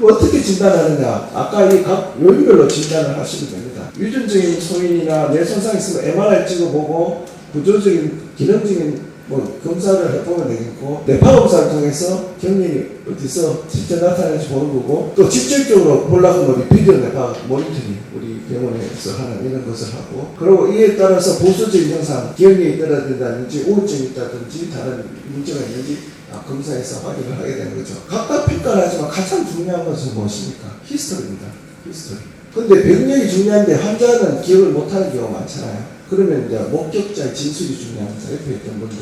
어떻게 진단하느냐? 아까 이 각 요인별로 진단을 하시면 됩니다. 유전적인 소인이나 뇌 손상이 있으면 MRI 찍어보고 구조적인 기능적인 검사를 해보면 되겠고, 뇌파 검사를 통해서 경련이 어디서 실제 나타나는지 보는 거고, 또 직접적으로 보려고 우리 비디오 뇌파 모니터링 우리 병원에서 하는 이런 것을 하고, 그리고 이에 따라서 보수적인 현상, 기억력이 떨어진다든지 우울증이 있다든지 다른 문제가 있는지 검사에서 확인을 하게 되는 거죠. 각각 평가를 하지만 가장 중요한 것은 무엇입니까? 히스토리입니다. 히스토리. 근데 병력이 중요한데 환자는 기억을 못하는 경우가 많잖아요. 그러면 이제 목격자의 진술이 중요합니다. 옆에 있던 분들.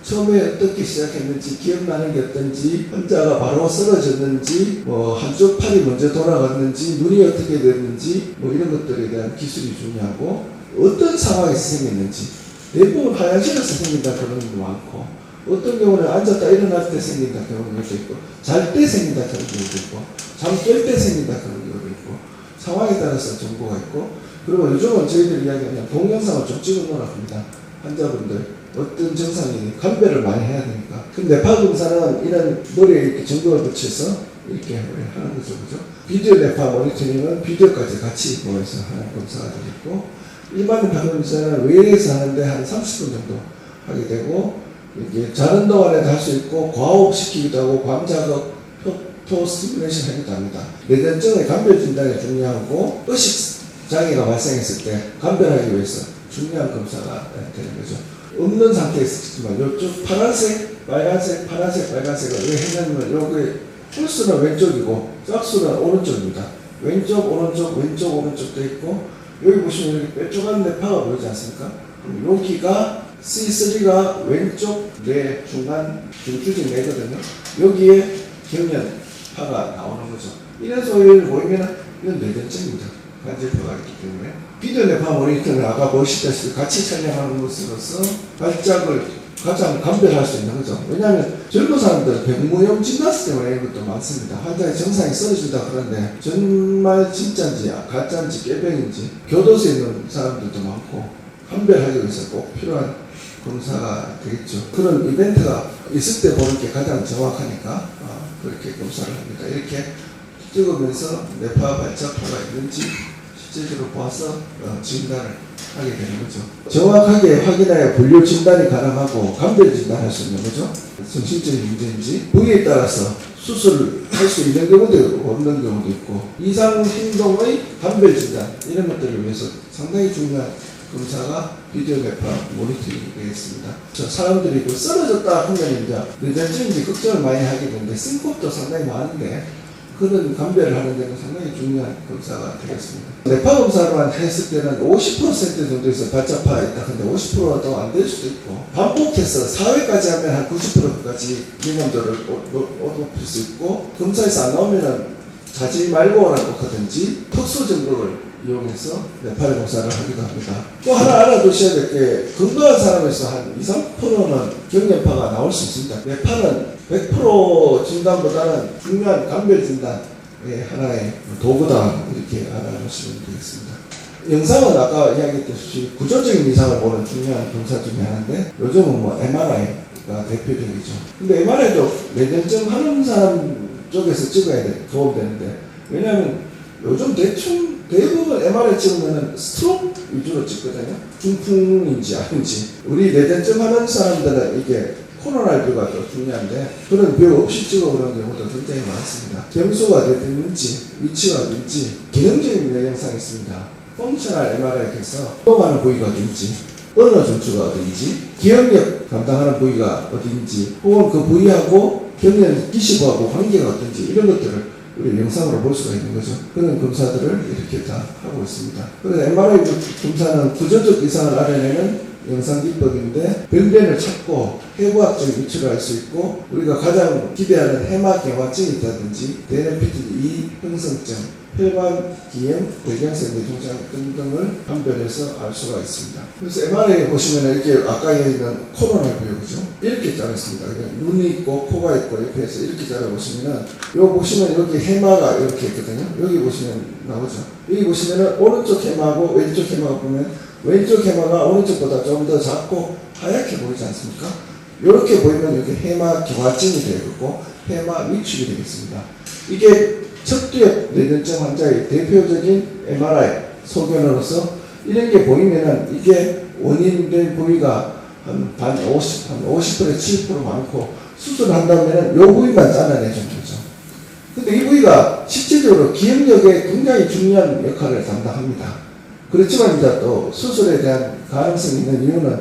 처음에 어떻게 시작했는지, 기억나는 게 어떤지, 환자가 바로 쓰러졌는지, 한쪽 팔이 먼저 돌아갔는지, 눈이 어떻게 됐는지, 이런 것들에 대한 기술이 중요하고, 어떤 상황에서 생겼는지, 대부분 화장실에서 생긴다 그런 경우도 많고, 어떤 경우는 앉았다 일어날 때 생긴다 그런 경우도 있고, 잘 때 생긴다 그런 경우도 있고, 잠 깰 때 생긴다 그런 경우도 있고, 상황에 따라서 정보가 있고, 그리고 요즘은 저희들 이야기하면 동영상을 좀 찍어 놓으라고 합니다. 환자분들 어떤 증상이 감별을 많이 해야 되니까. 근데 뇌파 검사는 이런 머리에 이렇게 전극을 붙여서 이렇게 하는 거죠, 그죠? 비디오 뇌파 모니터링은 비디오까지 같이 보면서 하는 검사가 되겠고, 일반 뇌파 검사는 외래에서 하는데 한 30분 정도 하게 되고, 이게 자는 동안에도 할 수 있고, 과호흡 시키기도 하고, 광자극, 표 스티뮬레이션 하기도 합니다. 뇌전증의 감별 진단이 중요하고, 의식 장애가 발생했을 때 감별하기 위해서 중요한 검사가 되는 거죠. 없는 상태에서 찍지만 이쪽 파란색, 빨간색, 파란색, 빨간색을 왜 했냐면 여기 홀수는 왼쪽이고 짝수는 오른쪽입니다. 왼쪽, 오른쪽, 왼쪽, 오른쪽도 있고, 여기 보시면 이렇게 뾰족한 뇌파가 보이지 않습니까? 여기가 C3가 왼쪽 뇌 중간 중추직 뇌거든요. 여기에 경련파가 나오는 거죠. 이런 소리를 보이면 이건 뇌전증입니다. 간질표가 있기 때문에. 비디오 뇌파 모니터는 아까 보시다시피 같이 촬영하는 것으로서 발작을 가장 감별할 수 있는 거죠. 왜냐하면 젊은 사람들은 백무용 진단스 때문에 이런 것도 많습니다. 환자의 정상이 쓰러진다 그러는데 정말 진짜인지 가짜인지 깨병인지 교도소에 있는 사람들도 많고, 감별하기 위해서 꼭 필요한 검사가 되겠죠. 그런 이벤트가 있을 때 보는 게 가장 정확하니까 그렇게 검사를 합니다. 이렇게 찍으면서 뇌파 발작파가 있는지 실제적으로 보아서 진단을 하게 되는 거죠. 정확하게 확인하여 분류 진단이 가능하고 감별 진단할 수 있는 거죠. 정신적인 문제인지 부위에 따라서 수술을 할 수 있는 경우도 없는 경우도 있고, 이상 행동의 감별 진단 이런 것들을 위해서 상당히 중요한 검사가 비디오 뇌파 모니터링이 되겠습니다. 사람들이 쓰러졌다 하면 이제 뇌전증인지 걱정을 많이 하게 되는데 승급도 상당히 많은데, 그런 감별을 하는 데는 상당히 중요한 검사가 되겠습니다. 뇌파 검사로만 했을 때는 50% 정도에서 발작파가 있다. 근데 50%도 안 될 수도 있고, 반복해서 4회까지 하면 한 90%까지 민감도를 높일 수 있고, 검사에서 안 나오면 자지 말고 하든지 특수 정도를 이용해서 뇌파 검사를 하기도 합니다. 또 하나 알아두셔야 될 게, 건강한 사람에서 한 2~3%는 경련파가 나올 수 있습니다. 뇌파는 100% 진단보다는 중요한 감별 진단의 하나의 도구다, 이렇게 알아보시면 되겠습니다. 영상은 아까 이야기했듯이 구조적인 이상을 보는 중요한 검사 중에 하나인데, 요즘은 MRI가 대표적이죠. 근데 MRI도 뇌전증 하는 사람 쪽에서 찍어야 도움되는데, 왜냐하면 요즘 대부분 MRI 찍으면 스트로크 위주로 찍거든요. 중풍인지 아닌지. 우리 뇌전증 하는 사람들은 이게 코로나19가 더 중요한데, 그런 병 없이 찍어보는 경우도 굉장히 많습니다. 점수가 되는지, 위치가 어딘지, 기능적인 영상이 있습니다. 펑셔널 MRI에서 이동하는 부위가 어딘지, 언어 전투가 어딘지, 기억력 감당하는 부위가 어딘지, 혹은 그 부위하고 경련 기시부하고 관계가 어떤지, 이런 것들을 우리 영상으로 볼 수가 있는 거죠. 그런 검사들을 이렇게 다 하고 있습니다. 그래서 MRI 검사는 구조적 이상을 알아내는 영상 기법인데, 병변을 찾고 해부학적 위치를 알 수 있고, 우리가 가장 기대하는 해마경화증이 있다든지 DNPT2 형성증, 혈관기염, 대경색 뇌종양 등등을 판별해서 알 수가 있습니다. 그래서 MRI 보시면 이렇게 아까 얘기한 코로나19, 그죠? 이렇게 자랐습니다. 눈이 있고 코가 있고 옆에서 이렇게 자라보시면은, 요 보시면 여기 해마가 이렇게 있거든요. 여기 보시면 나오죠. 여기 보시면은 오른쪽 해마하고 왼쪽 해마가 보면, 왼쪽 해마가 오른쪽보다 좀 더 작고 하얗게 보이지 않습니까? 이렇게 보이면 여기 해마 경화증이 되고 해마 위축이 되겠습니다. 이게 척두엽 뇌전증 환자의 대표적인 MRI 소견으로서 이런 게 보이면은 이게 원인된 부위가 한 50%, 70% 많고 수술한다면은 요 부위만 잘라내주는 거죠. 근데 이 부위가 실질적으로 기억력에 굉장히 중요한 역할을 담당합니다. 그렇지만 이제 또 수술에 대한 가능성이 있는 이유는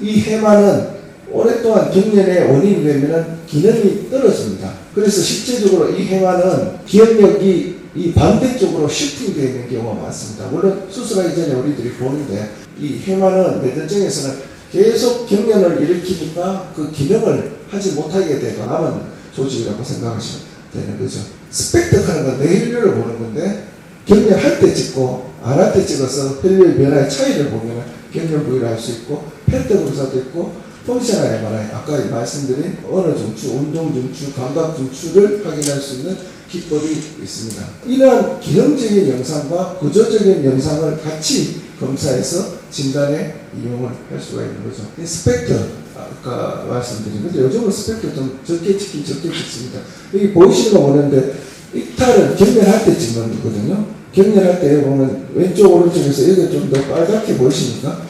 이 해마는 오랫동안 경련의 원인이 되면은 기능이 떨어집니다. 그래서 실제적으로 이 해마는 기억력이 이 반대쪽으로 시프팅되어 있는 경우가 많습니다. 물론 수술하기 전에 우리들이 보는데 이 해마는 뇌전증에서는 계속 경련을 일으키니까 그 기능을 하지 못하게 되고 남은 조직이라고 생각하시면 되는 거죠. 스펙트하는 건 뇌혈류를 보는 건데 경련할 때 찍고 안 할 때 찍어서 혈류의 변화의 차이를 보면 경련 부위를 알 수 있고 페트 검사도 있고 펑셔널 MRI 아까 말씀드린 언어 중추, 운동 중추, 감각 중추를 확인할 수 있는 기법이 있습니다. 이러한 기능적인 영상과 구조적인 영상을 같이 검사해서 진단에 이용을 할 수가 있는 거죠. 이 스펙트 아까 말씀드린 건데 요즘은 스펙트 좀 적게 찍습니다. 여기 보이시는 거 보는데 이탈은 경련할 때 찍는 거거든요. 경련할 때 보면 왼쪽 오른쪽에서 여기 좀 더 빨갛게 보이십니까?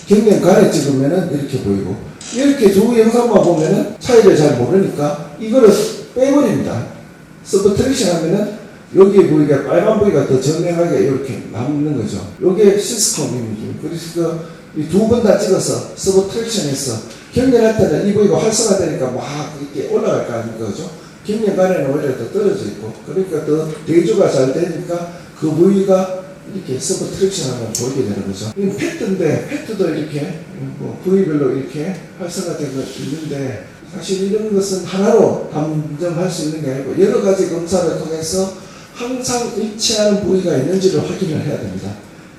경련 간에 찍으면은 이렇게 보이고 이렇게 두 영상만 보면은 차이를 잘 모르니까 이거를 빼버립니다. 서브트랙션 하면은 여기 부위가 빨간 부위가 더 선명하게 이렇게 남는 거죠. 이게 시스콤 이미지. 그래서 이 두 번 다 찍어서 서브트랙션해서 경련할 때는 이 부위가 활성화되니까 막 이렇게 올라갈 거 아닙니까, 그죠? 경련간에는 오히려 더 떨어져 있고 그러니까 더 대조가 잘 되니까 그 부위가 이렇게 서브트랙션하면 보이게 되는 거죠. 이건 페트인데 페트도 이렇게 뭐 부위별로 이렇게 활성화되고 있는데 사실 이런 것은 하나로 감정할 수 있는 게 아니고 여러 가지 검사를 통해서 항상 일치하는 부위가 있는지를 확인을 해야 됩니다.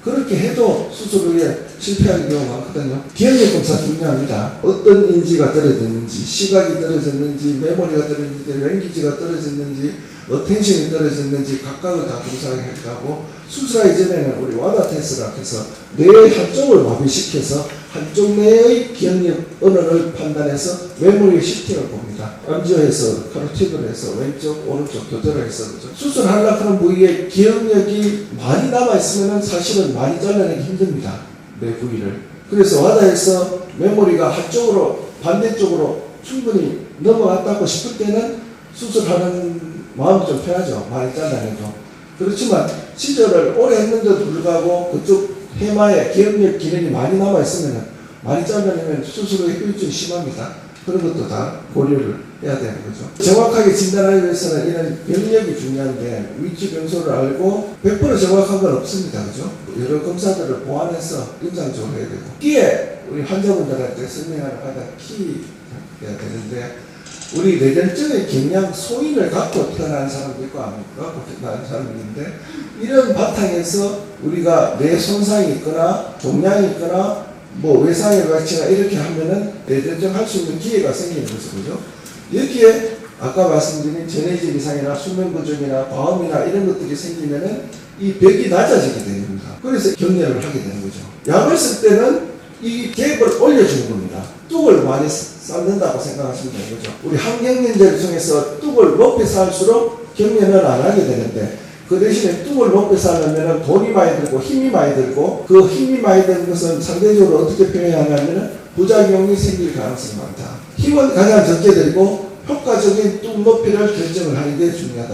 그렇게 해도 수술 후에 실패하는 경우가 많거든요. 기억력 검사 중요합니다. 어떤 인지가 떨어졌는지, 시각이 떨어졌는지, 메모리가 떨어졌는지, 랭귀지가 떨어졌는지, 어텐션이 떨어졌는지 각각을 다 검사하게 하고 수술하기 전에는 우리 와다 테스트라 해서 뇌의 한쪽을 마비시켜서 한쪽 뇌의 기억력 언어를 판단해서 메모리 시팅을 봅니다. 암지어해서 카로티드를 해서 왼쪽 오른쪽 교대로 해서 그죠? 수술하려고 하는 부위에 기억력이 많이 남아있으면 사실은 많이 잘라내기 힘듭니다. 뇌 부위를. 그래서 와다에서 메모리가 한쪽으로 반대쪽으로 충분히 넘어갔다고 싶을 때는 수술하는 마음이 좀 편하죠. 많이 잘라내죠. 그렇지만 시절을 오래 했는데도 불구하고 그쪽 해마에 기억력 기능이 많이 남아있으면 많이 잘라내면 수술 후에 후유증이 심합니다. 그런 것도 다 고려를 해야 되는 거죠. 정확하게 진단하기 위해서는 이런 병력이 중요한데 위치 변소를 알고 100% 정확한 건 없습니다. 그죠? 여러 검사들을 보완해서 임상적으로 해야 되고 이게 우리 환자분들한테 설명하는 가장 키가 되는데 우리 뇌전증의 경량 소인을 갖고 태어난 사람도 있고 안 갖고 태어난 사람도 있는데 이런 바탕에서 우리가 뇌 손상이 있거나 종양이 있거나 뭐 외상의 가치나 이렇게 하면은 뇌전증 할 수 있는 기회가 생기는 거죠. 그죠? 여기에 아까 말씀드린 전해질 이상이나 수면 부족이나 과음이나 이런 것들이 생기면은 이 벽이 낮아지게 되는 겁니다. 그래서 경련을 하게 되는 거죠. 약을 쓸 때는 이 갭을 올려주는 겁니다. 뚝을 많이 쌓는다고 생각하시면 되는 거죠. 우리 항경련제를 통해서 뚝을 높이 쌓을수록 경련을 안 하게 되는데 그 대신에 뚝을 높이 쌓으면 돈이 많이 들고 힘이 많이 들고 그 힘이 많이 드는 것은 상대적으로 어떻게 표현하냐면 부작용이 생길 가능성이 많다. 힘은 가장 적게 들고 효과적인 뚝 높이를 결정을 하는 게 중요하다.